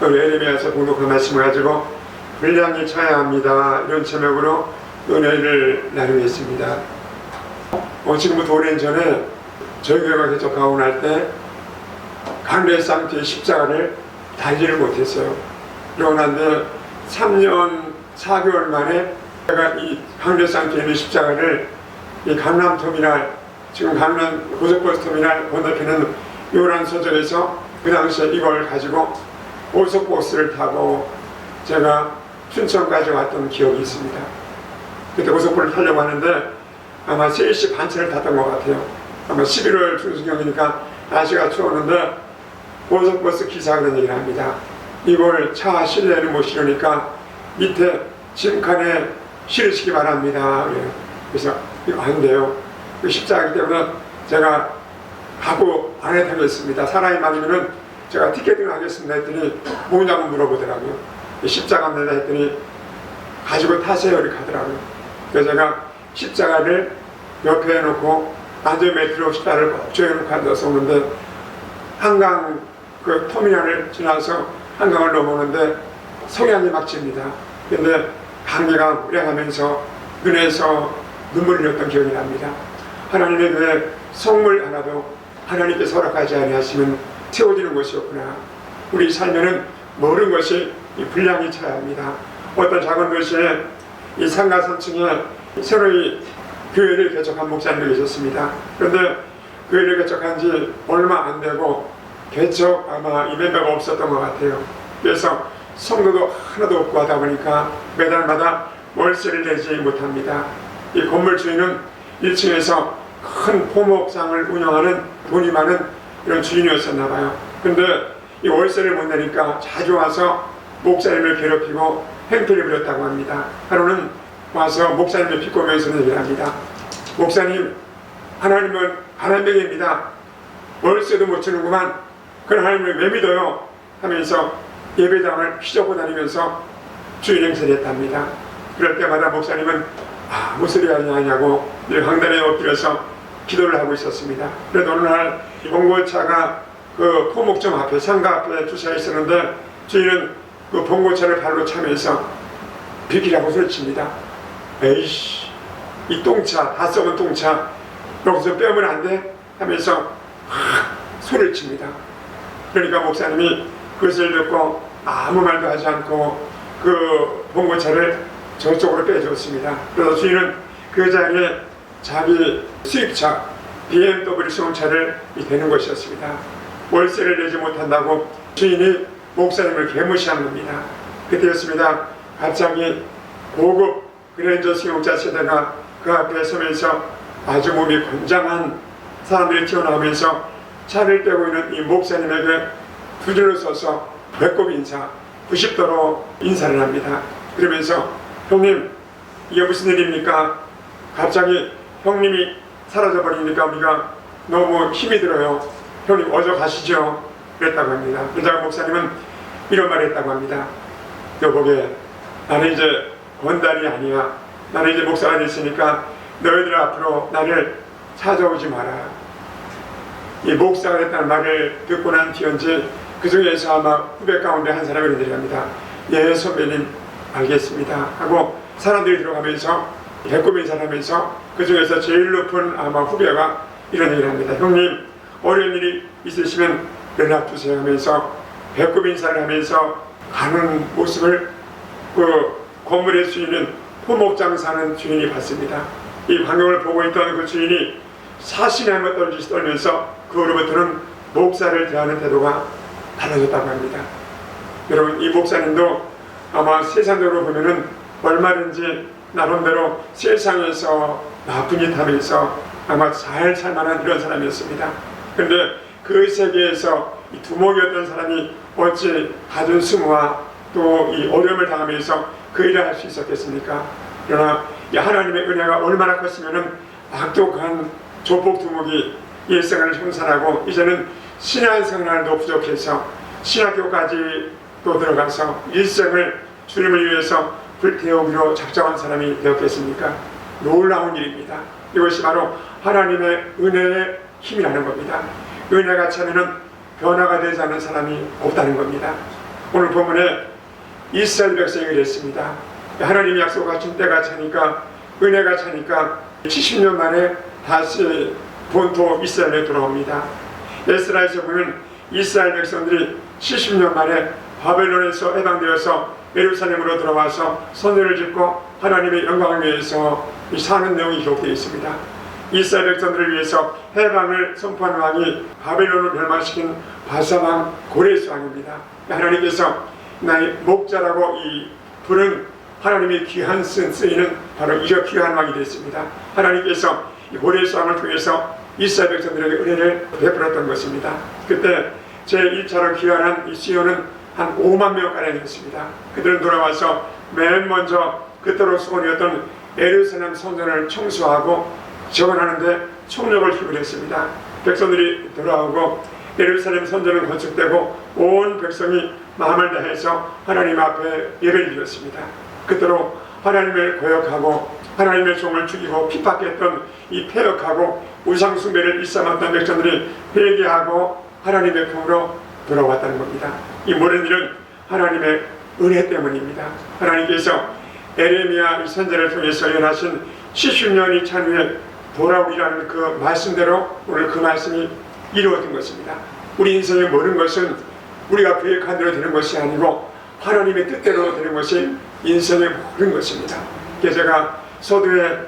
예레미야서 봉독한 말씀을 가지고 분량이 차야 합니다. 이런 제목으로 은혜를 나누겠습니다. 지금부터 오랜 전에 저희 교회가 개척하고 날 때 강례 상태의 십자가를 달지를 못했어요. 그러고 난데 3년 4개월 만에 제가 이 강례 상태에 있는 십자가를 이 강남터미널, 지금 강남 고속버스터미널 건너편은 요란서점에서 그 당시에 이걸 가지고 고속버스를 타고 제가 춘천까지 왔던 기억이 있습니다. 그때 고속버스를 타려고 하는데 아마 3시 반쯤을 탔던 것 같아요. 아마 11월 중순경이니까 날씨가 추웠는데 고속버스 기사가 그런 얘기를 합니다. 이걸 차 실내에는 못 실으니까 밑에 짐칸에 실으시기 바랍니다. 그래서 이거 안 돼요. 십자가이기 때문에 제가 하고 안 해타겠습니다. 사람이 많으면은 제가 티켓팅 하겠습니다 했더니 뭐냐고 물어보더라고요. 십자가입니다 했더니 가지고 타세요 이렇게 하더라고요. 그래서 제가 십자가를 옆에 해놓고 안전벨트로 십자가를 꼭 조여놓고 앉아서 오는데 한강 그 터미널을 지나서 한강을 넘어오는데 석양이 막 집니다. 근데 강계가 우량하면서 눈에서 눈물을 흘렸던 기억이 납니다. 하나님의 그 성물 하나도 하나님께서 허락하지 아니하시면 세워지는 것이었구나. 우리 삶에는 모든 것이 이 분량이 차야 합니다. 어떤 작은 도시에 이 상가 3층에 새로이 교회를 개척한 목사님이 계셨습니다. 그런데 교회를 개척한 지 얼마 안 되고 개척 아마 이 멤버가 없었던 것 같아요. 그래서 성도도 하나도 없고 하다 보니까 매달마다 월세를 내지 못합니다. 이 건물 주인은 1층에서 큰 포목상을 운영하는 돈이 많은 이런 주인이었었나 봐요. 근데 이 월세를 못 내니까 자주 와서 목사님을 괴롭히고 행패를 부렸다고 합니다. 하루는 와서 목사님을 비꼬면서 얘기를 합니다. 목사님, 하나님은 가난뱅이입니다. 월세도 못 주는구만. 그런 하나님을 왜 믿어요? 하면서 예배당을 휘젓고 다니면서 주인 행세를 했답니다. 그럴 때마다 목사님은 무슨 소리 하냐고 늘 강단에 엎드려서 기도를 하고 있었습니다. 그래도 어느 날 봉고차가 그 포목점 앞에 상가 앞에 주차해 있었는데 주인은 그 봉고차를 발로 차면서 비키라고 소리칩니다. 에이씨, 이 똥차, 다 썩은 똥차 여기서 빼면 안 돼? 하면서 소리를 칩니다. 그러니까 목사님이 그것을 듣고 아무 말도 하지 않고 그 봉고차를 저쪽으로 빼줬습니다. 그래서 주인은 그 자리에 자기 수입차 BMW 승용차를 대는 것이었습니다. 월세를 내지 못한다고 주인이 목사님을 개무시한 겁니다. 그때였습니다. 갑자기 고급 그랜저 승용차 세대가 그 앞에 서면서 아주 몸이 건장한 사람들이 튀어나오면서 차를 떼고 있는 이 목사님에게 두 줄로 서서 배꼽 인사 90도로 인사를 합니다. 그러면서 형님 이게 무슨 일입니까? 갑자기 형님이 사라져버리니까 우리가 너무 힘이 들어요. 형님 어서 가시죠. 그랬다고 합니다. 그러자 목사님은 이런 말을 했다고 합니다. 여보게, 나는 이제 건달이 아니야. 나는 이제 목사가 됐으니까 너희들 앞으로 나를 찾아오지 마라. 이 목사가 됐다는 말을 듣고 난 뒤인지 그 중에서 아마 후배 가운데 한 사람이 이런 얘기를 합니다. 예 선배님 알겠습니다 하고 사람들이 들어가면서 배꼽 인사를 하면서 그 중에서 제일 높은 아마 후배가 이런 얘기를 합니다. 형님 어려운 일이 있으시면 연락 주세요 하면서 배꼽 인사를 하면서 가는 모습을 그 건물의 주인은 포목장 사는 주인이 봤습니다. 이 광경을 보고 있던 그 주인이 사신의 한번 떨면서 그 후로부터는 목사를 대하는 태도가 달라졌다고 합니다. 여러분 이 목사님도 아마 세상적으로 보면은 얼마든지 나름대로 세상에서 나쁜 짓 하면서 아마 잘 살만한 이런 사람이었습니다. 그런데 그 세계에서 이 두목이었던 사람이 어찌 가진 수모와 또 이 어려움을 당하면서 그 일을 할 수 있었겠습니까? 그러나 이 하나님의 은혜가 얼마나 컸으면은 악독한 조폭 두목이 일생을 형살하고 이제는 신앙생활도 부족해서 신학교까지 또 들어가서 일생을 주님을 위해서 불태우기로 작정한 사람이 되었겠습니까? 놀라운 일입니다. 이것이 바로 하나님의 은혜의 힘이라는 겁니다. 은혜가 차면은 변화가 되지 않는 사람이 없다는 겁니다. 오늘 본문에 이스라엘 백성이 그랬습니다. 하나님이 약속하신 때가 차니까, 은혜가 차니까 70년 만에 다시 본토 이스라엘에 돌아옵니다. 에스라에서 보면 이스라엘 백성들이 70년 만에 바벨론에서 해방되어서 예루살렘으로 돌아와서 선회를 짓고 하나님의 영광을 위해서 사는 내용이 기록되어 있습니다. 이스라엘 백성들을 위해서 해방을 선포한 왕이 바벨론을 멸망시킨 바사왕 고레스 왕입니다. 하나님께서 나의 목자라고 이 부른 하나님의 귀한 쓰이는 바로 이 귀한 왕이 됐습니다. 하나님께서 이 고레스 왕을 통해서 이스라엘 백성들에게 은혜를 베풀었던 것입니다. 그때 제1차로 귀환한 이 시온은 한 5만 명가량이었습니다. 그들은 돌아와서 맨 먼저 그때로 수건이었던 예루살렘 성전을 청소하고 재건하는데 총력을 기울였습니다. 백성들이 돌아오고 예루살렘 성전은 건축되고 온 백성이 마음을 다해서 하나님 앞에 예배를 드렸습니다. 그때로 하나님을 거역하고 하나님의 종을 죽이고 핍박했던 이 폐역하고 우상숭배를 일삼았던 백성들이 회개하고 하나님의 품으로 돌아왔다는 겁니다. 이 모든 일은 하나님의 은혜 때문입니다. 하나님께서 에레미야 선지자를 통해서 예언하신 70년이 찬 후에 돌아오리라는 그 말씀대로 오늘 그 말씀이 이루어진 것입니다. 우리 인생의 모든 것은 우리가 계획한 대로 되는 것이 아니고 하나님의 뜻대로 되는 것이 인생의 모든 것입니다. 그래서 제가 서두에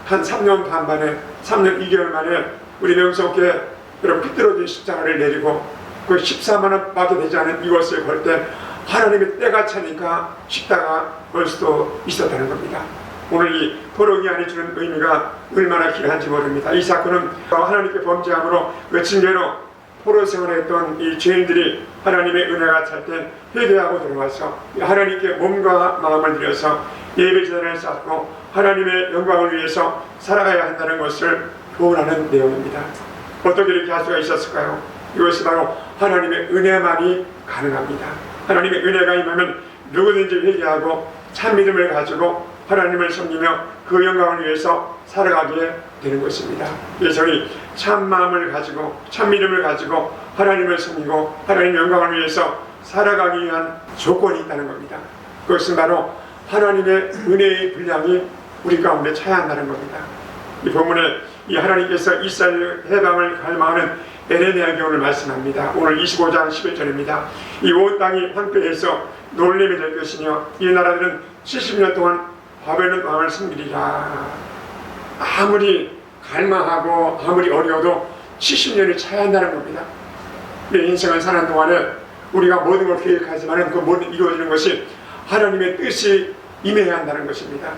한 3년 반 만에 3년 2개월 만에 우리 명석교회 여러분 삐뚤어진 십자가를 내리고 그 14만 원밖에 되지 않은 이것을 걸 때 하나님의 때가 차니까 십자가 걸 수도 있었다는 겁니다. 오늘 이 포로기한이 주는 의미가 얼마나 길한지 모릅니다. 이 사건은 하나님께 범죄함으로 그 징계로 포로 생활했던 이 죄인들이 하나님의 은혜가 찰 때 회개하고 들어와서 하나님께 몸과 마음을 들여서 예배제단을 쌓고 하나님의 영광을 위해서 살아가야 한다는 것을 교훈하는 내용입니다. 어떻게 이렇게 할 수가 있었을까요? 이것이 바로 하나님의 은혜만이 가능합니다. 하나님의 은혜가 임하면 누구든지 회개하고 참 믿음을 가지고 하나님을 섬기며 그 영광을 위해서 살아가게 되는 것입니다. 그래서 우리 참 마음을 가지고 참 믿음을 가지고 하나님을 섬기고 하나님의 영광을 위해서 살아가기 위한 조건이 있다는 겁니다. 그것은 바로 하나님의 은혜의 분량이 우리 가운데 차야 한다는 겁니다. 이 본문에 이 하나님께서 이스라엘 해방을 갈망하는 에레미야 교훈을 말씀합니다. 오늘 25장 11절입니다. 이 온 땅이 황폐해서 놀림이 될 것이며 이 나라들은 70년 동안 바벨론 왕을 섬기리라. 아무리 갈망하고 아무리 어려워도 70년이 차야 한다는 겁니다. 내 인생을 사는 동안에 우리가 모든 걸 계획하지만 그 모든 이루어지는 것이 하나님의 뜻이 임해야 한다는 것입니다.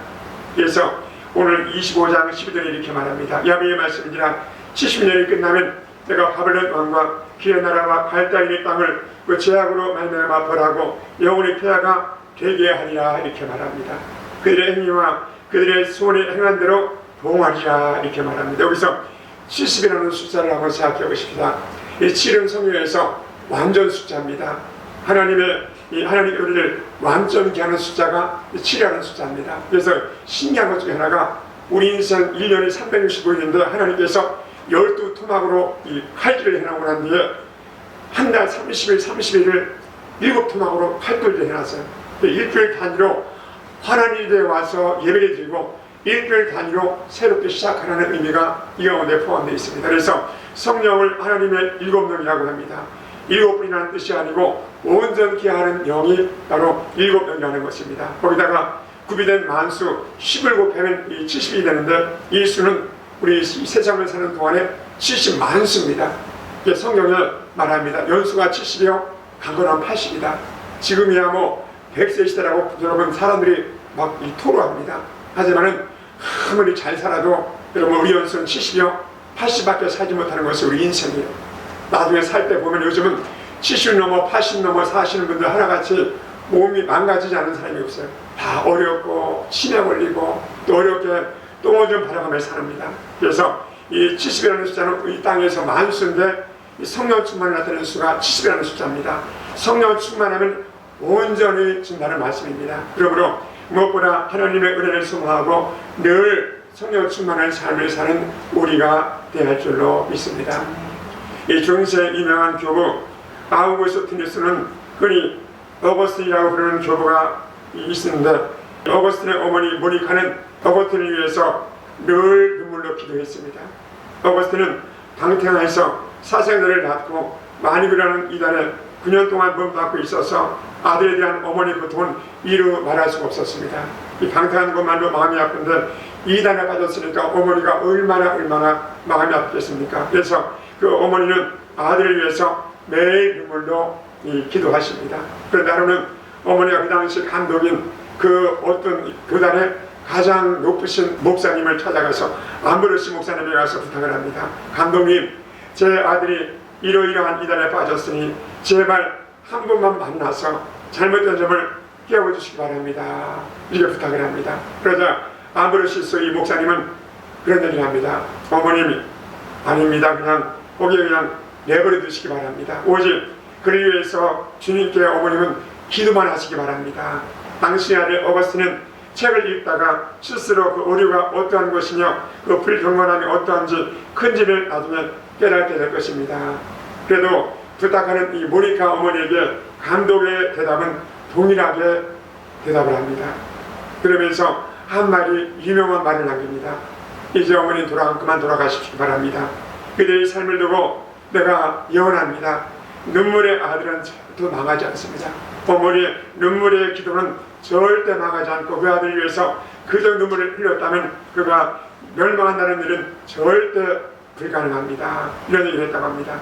그래서 오늘 25장 12절에 이렇게 말합니다. 야훼의 말씀이니라 70년이 끝나면 내가 바벨론 왕과 그의 나라와 갈대인의 땅을 그 죄악으로 말미암아 벌하고 영원히 폐하가 되게 하리라 이렇게 말합니다. 그들의 행위와 그들의 손에 행한 대로 봉하리라 이렇게 말합니다. 여기서 70이라는 숫자를 한번 생각해 보십시다. 이 7은 성경에서 완전 숫자입니다. 하나님의 우리를 완전케 하는 숫자가 7이라는 숫자입니다. 그래서 신기한 것 중에 하나가 우리 인생 1년이 365일인데 하나님께서 12토막으로 이 칼질을 해놓고 난 뒤에 한 달 30일, 31일을 7토막으로 칼질을 해놨어요. 일주일 단위로 하나님에 와서 예배를 드리고 일주일 단위로 새롭게 시작하라는 의미가 이 가운데 포함되어 있습니다. 그래서 성령을 하나님의 7명이라고 합니다. 7분이라는 뜻이 아니고 온전케 하는 영이 바로 7명이라는 것입니다. 거기다가 구비된 만수 10을 곱하면 이 70이 되는데 이 수는 우리 세상을 사는 동안에 70만수입니다. 성경에 말합니다. 연수가 70이요 강건한 80이다. 지금이야 뭐 100세 시대라고 여러분 사람들이 막 토로합니다. 하지만은 아무리 잘 살아도 여러분 우리 연수는 70이요 80밖에 살지 못하는 것이 우리 인생이에요. 나중에 살 때 보면 요즘은 70 넘어 80 넘어 사시는 분들 하나같이 몸이 망가지지 않는 사람이 없어요. 다 어렵고 치매 걸리고 또 어렵게 똥을 좀 바라가며 삽니다. 그래서 이 70이라는 숫자는 이 땅에서 만수인데 이 성령 충만을 나타내는 수가 70이라는 숫자입니다. 성령 충만하면 온전히 준다는 말씀입니다. 그러므로 무엇보다 하나님의 은혜를 소망하고 늘 성령 충만한 삶을 사는 우리가 되어야 할 줄로 믿습니다. 이 중세 유명한 교부 아우구스티누스는 흔히 어거스틴이라고 부르는 교부가 있었는데 어거스틴의 어머니 모니카는 어거스틴을 위해서 늘 눈물로 기도했습니다. 어거스틴은 방탕해서 사생들을 낳고 많이 그러는 이단에 9년 동안 몸담고 있어서 아들에 대한 어머니 고통은 이루 말할 수가 없었습니다. 이 방탕한 것만으로 마음이 아픈데 이단에 빠졌으니까 어머니가 얼마나 마음이 아프겠습니까? 그래서 그 어머니는 아들을 위해서 매일 눈물로 기도하십니다. 그런데 하루는 어머니가 그 당시 감독인 그 어떤 교단의 가장 높으신 목사님을 찾아가서 암브로시 목사님에 가서 부탁을 합니다. 감독님, 제 아들이 이러이러한 이단에 빠졌으니 제발 한 번만 만나서 잘못된 점을 깨워주시기 바랍니다. 이렇게 부탁을 합니다. 그러자 암브로시스 이 목사님은 그런 얘기를 합니다. 어머님이 아닙니다. 거기에 그냥 내버려 두시기 바랍니다. 오직 그를 위해서 주님께 어머님은 기도만 하시기 바랍니다. 당시 아들 어거스틴은 책을 읽다가 스스로 그 오류가 어떠한 것이며 그 불경건함이 어떠한지 큰지를 나중에 깨닫게 될 것입니다. 그래도 부탁하는 이 모니카 어머니에게 감독의 대답은 동일하게 대답을 합니다. 그러면서 한마디 유명한 말을 남깁니다. 이제 어머니 그만 돌아가십시오 바랍니다. 그대의 삶을 두고 내가 예언합니다. 눈물의 아들은 절대 망하지 않습니다. 어머니의 눈물의 기도는 절대 망하지 않고 그 아들을 위해서 그저 눈물을 흘렸다면 그가 멸망한다는 일은 절대 불가능합니다. 이런 얘기를 했다고 합니다.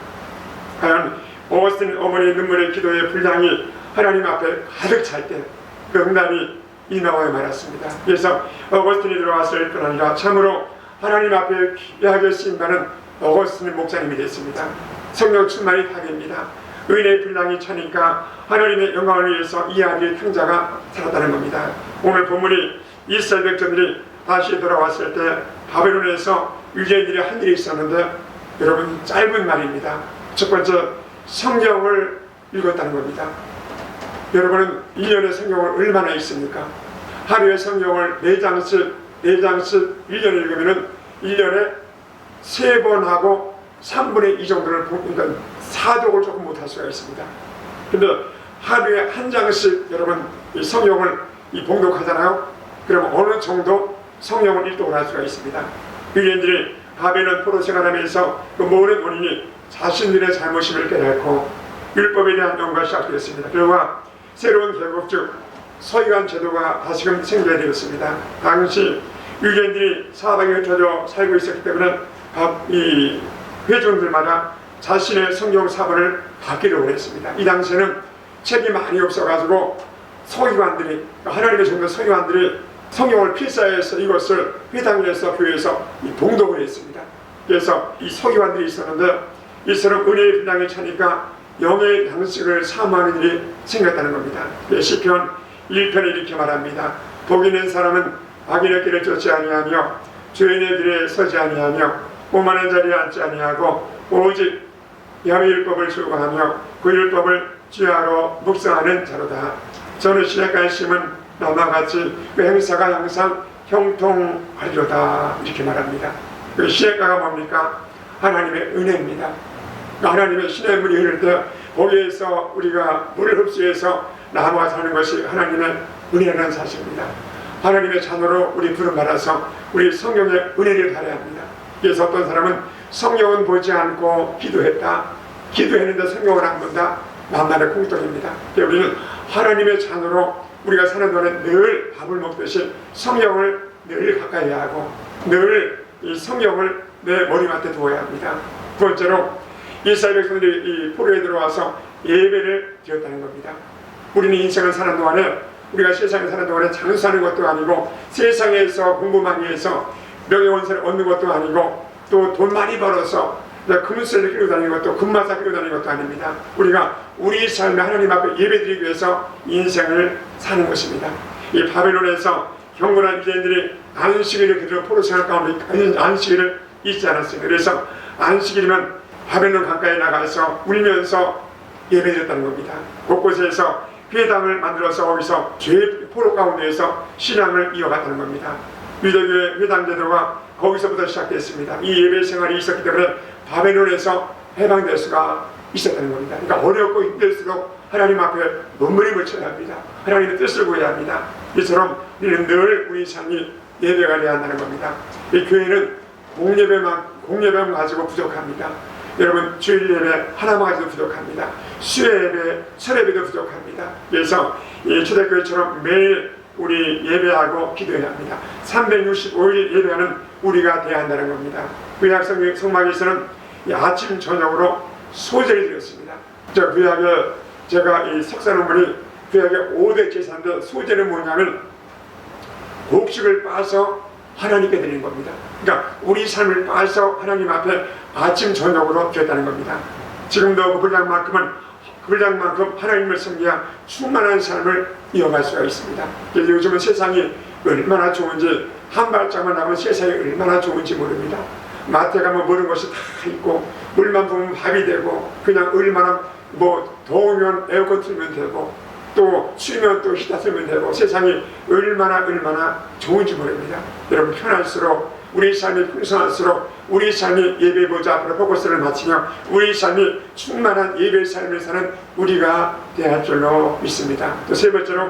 과연 어거스틴 어머니의 눈물의 기도의 분량이 하나님 앞에 가득 찰 때 그 응답이 임하고 말았습니다. 그래서 어거스틴이 들어왔을 뿐 아니라 참으로 하나님 앞에 귀하게 쓰임받는 어거스틴 목사님이 됐습니다. 성령 충만이 타입니다. 은혜의 분량이 차니까 하나님의 영광을 위해서 이 아들의 탕자가 살았다는 겁니다. 오늘 본문이 이스라엘 백성들이 다시 돌아왔을 때 바벨론에서 유대인들이 한 일이 있었는데 여러분 짧은 말입니다. 첫 번째 성경을 읽었다는 겁니다. 여러분은 1년에 성경을 얼마나 읽습니까? 하루에 성경을 4장씩 1년을 읽으면 1년에 3번 하고 3분의 2 정도를 보니까 사독을 조금 못할 수가 있습니다. 근데 하루에 한 장씩 여러분 이 성경을 봉독하잖아요. 그럼 어느 정도 성경을 일독을 할 수가 있습니다. 유대인들이 바벨론 포로 생활하면서 그 모든 원인이 자신들의 잘못임을 깨닫고 율법에 대한 연구가 시작되었습니다. 그러나 새로운 계급 즉 서기관 제도가 다시금 생겨야 되었습니다. 당시 유대인들이 사방에 흩어져 살고 있었기 때문에 이 회중들마다 자신의 성경 사본을 갖기를 원했습니다. 이 당시에는 책이 많이 없어가지고 서기관들이 하나님의 종교 서기관들이 성경을 필사해서 이것을 회당에서 교회에서 봉독을 했습니다. 그래서 이 서기관들이 있었는데 이 사람 은혜의 분량이 차니까 영의 양식을 사모하는 일이 생겼다는 겁니다. 시편 1편에 이렇게 말합니다. 복 있는 사람은 악인의 길을 쫓지 아니하며 죄인의 길에 서지 아니하며 오만한 자리에 앉지 아니하고 오직 야훼 율법을 수고하며 그 율법을 지하로 묵상하는 자로다. 저는 시냇가에 심은 나무같이 그 행사가 항상 형통하리로다. 이렇게 말합니다. 그 시냇가가 뭡니까? 하나님의 은혜입니다. 하나님의 시냇물이 흐를 때 거기에서 우리가 물을 흡수해서 나무가 사는 것이 하나님의 은혜라는 사실입니다. 하나님의 자녀로 우리 부름받아서 우리 성경의 은혜를 받아야 합니다. 그래서 어떤 사람은 성경은 보지 않고 기도했다. 기도했는데 성경을 안 본다. 만만의 공통입니다. 우리는 하나님의 자녀로 우리가 사는 동안에 늘 밥을 먹듯이 성경을 늘 가까이 하고 늘 이 성경을 내 머리맡에 두어야 합니다. 두 번째로 이스라엘 백성들이 이 포로에 들어와서 예배를 드렸다는 겁니다. 우리는 인생을 사는 동안에 우리가 세상에 사는 동안에 장수하는 것도 아니고 세상에서 공부 많이 해서 명예원세를 얻는 것도 아니고 또 돈 많이 벌어서 금수를 끌고 다니는 것도 금마사 끌고 다니는 것도 아닙니다. 우리가 우리 삶에 하나님 앞에 예배드리기 위해서 인생을 사는 것입니다. 이 바벨론에서 경건한 유대인들이 안식일을 그대로 포로 생활 가운데 안식일을 잊지 않았습니다. 그래서 안식일이면 바벨론 가까이 나가서 울면서 예배드렸다는 겁니다. 곳곳에서 회당을 만들어서 거기서 포로 가운데에서 신앙을 이어갔다는 겁니다. 유대교의 회당 제도가 거기서부터 시작됐습니다. 이 예배 생활이 있었기 때문에 바벨론에서 해방될 수가 있었다는 겁니다. 그러니까 어렵고 힘들수록 하나님 앞에 몸부림을 쳐야 합니다. 하나님의 뜻을 구해야 합니다. 이처럼 우리는 늘 우리 삶이 예배가 되어야 한다는 겁니다. 이 교회는 공예배만 가지고 부족합니다. 여러분, 주일 예배 하나만 가지고 부족합니다. 수요 예배, 설예배도 부족합니다. 그래서 이 초대교회처럼 매일 우리 예배하고 기도해야 합니다. 365일 예배하는 우리가 되어야 한다는 겁니다. 구약 성막에서는 아침 저녁으로 소제를 드렸습니다. 저 구약에 제가 이 석사 논문이 구약의 5대 제사인데, 소제는 뭐냐면 곡식을 빻아서 하나님께 드리는 겁니다. 그러니까 우리 삶을 빻아서 하나님 앞에 아침 저녁으로 드렸다는 겁니다. 지금도 그 분량만큼 하나님을 섬겨야 충만한 삶을 이어갈 수가 있습니다. 그래서 요즘은 세상이 얼마나 좋은지, 한 발짝만 나면 세상이 얼마나 좋은지 모릅니다. 마트에 가면 모든 것이 다 있고, 물만 부으면 밥이 되고, 그냥 얼마나 더우면 에어컨 틀면 되고, 또 추우면 또 히터 틀면 되고, 세상이 얼마나 좋은지 모릅니다. 여러분, 편할수록, 우리 삶이 풍성할수록, 우리 삶이 예배 보좌 앞으로 포커스를 맞추며 우리 삶이 충만한 예배 삶을 사는 우리가 되할 줄로 믿습니다. 또 세 번째로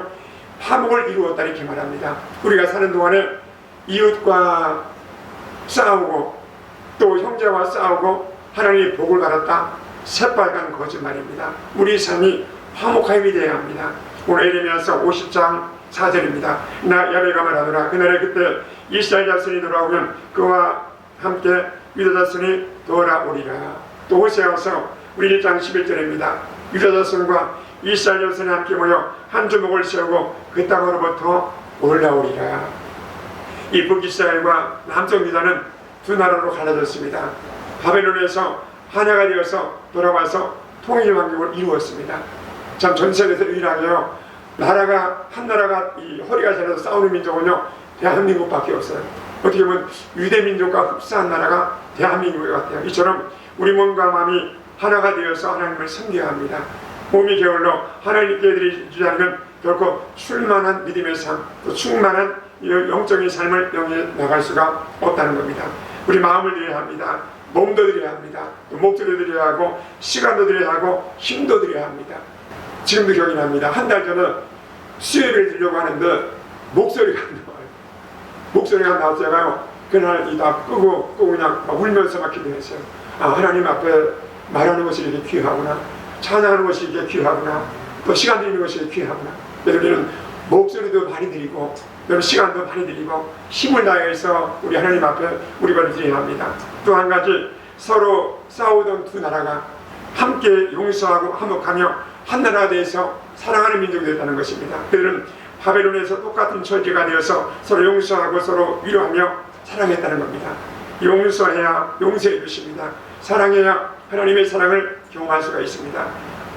화목을 이루었다 이렇게 말합니다. 우리가 사는 동안에 이웃과 싸우고 또 형제와 싸우고 하나님의 복을 받았다, 새빨간 거짓말입니다. 우리 삶이 화목함이 되어야 합니다. 오늘 에레미야서 50장 4절입니다. 나 야베가 말하노라. 그날에 그때 이스라엘 자손이 돌아오면 그와 함께 유다 자손이 돌아오리라. 또 호세아서 우리 1장 11절입니다. 유다 자손과 이스라엘 자손이 함께 모여 한 주먹을 세우고 그 땅으로부터 올라오리라. 이 북이스라엘과 남쪽 유다는 두 나라로 갈라졌습니다. 바벨론에서 하나가 되어서 돌아와서 통일 왕국을 이루었습니다. 참 전세계에서 유일하게요, 한 나라가 이 허리가 잘려서 싸우는 민족은요, 대한민국밖에 없어요. 어떻게 보면 유대민족과 흡사한 나라가 대한민국 같아요. 이처럼 우리 몸과 마음이 하나가 되어서 하나님을 섬겨야 합니다. 몸이 게을러 하나님께 드리지 않으면 결코 충만한 믿음의 삶, 또 충만한 영적인 삶을 영위해 나갈 수가 없다는 겁니다. 우리 마음을 드려야 합니다. 몸도 드려야 합니다. 또 목소리도 드려야 하고, 시간도 드려야 하고, 힘도 드려야 합니다. 지금도 기억이 납니다. 한 달 전에 수요일을 드리려고 하는데 목소리가 안 나와요. 목소리가 안 나와서 제가요, 그날 다 끄고 그냥 막 울면서 막 기도했어요. 아, 하나님 앞에 말하는 것이 이렇게 귀하구나, 찬양하는 것이 이렇게 귀하구나, 또 시간 드리는 것이 이렇게 귀하구나. 여러분은 목소리도 많이 드리고, 여러분 시간도 많이 드리고, 힘을 다해서 우리 하나님 앞에 우리가 드려야 합니다. 또 한 가지, 서로 싸우던 두 나라가 함께 용서하고 화목하며 한 나라가 되어서 사랑하는 민족이 되었다는 것입니다. 그들은 바벨론에서 똑같은 처지가 되어서 서로 용서하고 서로 위로하며 사랑했다는 겁니다. 용서해야 용서해 주십니다. 사랑해야 하나님의 사랑을 경험할 수가 있습니다.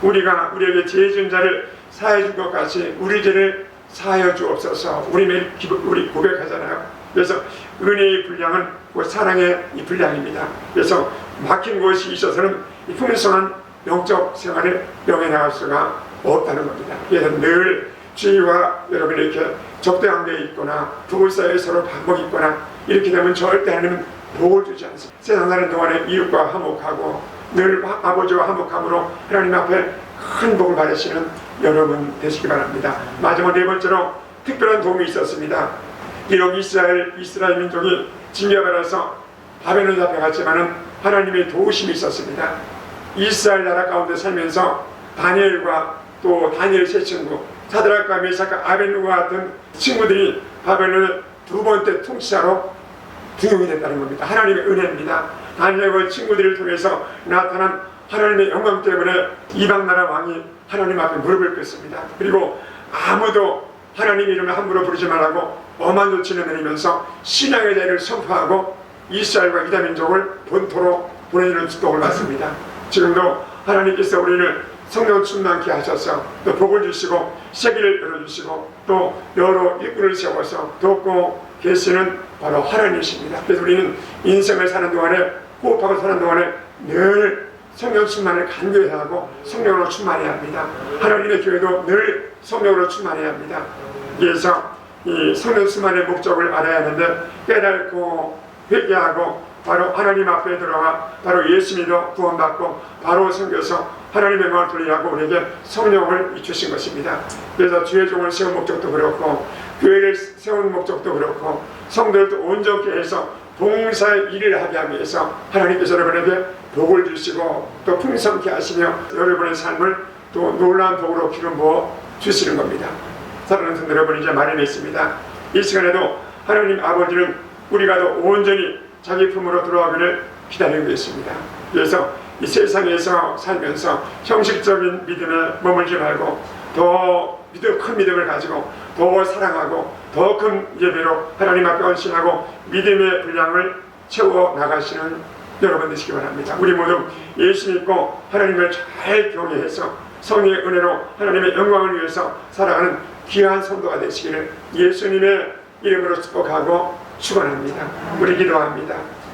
우리가 우리에게 죄 지은 자를 사해 줄 것 같이 우리 죄를 사하여 주옵소서. 우리 고백하잖아요. 그래서 은혜의 분량은 그 사랑의 이 분량입니다. 그래서 막힌 것이 있어서는 이 풍성한 영적 생활을 영해 나갈 수가 없다는 겁니다. 그래서 늘 주위와 여러분이 이렇게 적대관계에 있거나 부부 사이에 서로 반복이 있거나 이렇게 되면 절대 하나님은 복을 주지 않습니다. 세상 사는 동안에 이웃과 화목하고 늘 아버지와 화목함으로 하나님 앞에 큰 복을 받으시는 여러분 되시기 바랍니다. 마지막 네 번째로 특별한 도움이 있었습니다. 비록 이스라엘 민족이 징계받아서 바벨론 잡혀갔지만은 하나님의 도우심이 있었습니다. 이스라엘 나라 가운데 살면서 다니엘과 또 다니엘 세 친구, 사드락과 메삭과 아벤누고와 같은 친구들이 바벨론의 두 번째 통치자로 등용이 됐다는 겁니다. 하나님의 은혜입니다. 다니엘과 친구들을 통해서 나타난 하나님의 영광 때문에 이방 나라 왕이 하나님 앞에 무릎을 꿇습니다. 그리고 아무도 하나님 이름을 함부로 부르지 말라고 엄한 조치를 내리면서 신앙의 자유를 선포하고 이스라엘과 유다 민족을 본토로 보내주는 축복을 받습니다. 지금도 하나님께서 우리를 성령 충만케 하셔서 또 복을 주시고 세계를 열어주시고 또 여러 일꾼을 세워서 돕고 계시는 바로 하나님이십니다. 그래서 우리는 인생을 사는 동안에, 호흡하고 사는 동안에 늘 성령 충만을 간구해야 하고 성령으로 충만해야 합니다. 하나님의 교회도 늘 성령으로 충만해야 합니다. 그래서 이 성령 충만의 목적을 알아야 하는데, 깨닫고 회개하고 바로 하나님 앞에 들어가 바로 예수 믿어 구원받고 바로 섬겨서 하나님의 영광을 돌리라고 우리에게 성령을 주신 것입니다. 그래서 주의 종을 세운 목적도 그렇고 교회를 세운 목적도 그렇고 성도들도 온전케 해서 봉사의 일을 하게 하기 위해서 하나님께서 여러분에게 복을 주시고 또 풍성케 하시며 여러분의 삶을 또 놀라운 복으로 기름 부어 주시는 겁니다. 사랑하는 성도 여러분, 이제 말씀이 있습니다. 이 시간에도 하나님 아버지는 우리가 더 온전히 자기 품으로 돌아오기를 기다리고 있습니다. 그래서 이 세상에서 살면서 형식적인 믿음에 머물지 말고 더 큰 믿음을 가지고 더 사랑하고 더 큰 예배로 하나님 앞에 헌신하고 믿음의 분량을 채워 나가시는 여러분 되시기 바랍니다. 우리 모두 예수 믿고 하나님을 잘 경외해서 성령의 은혜로 하나님의 영광을 위해서 살아가는 귀한 성도가 되시기를 예수님의 이름으로 축복하고 축원합니다. 우리 기도합니다.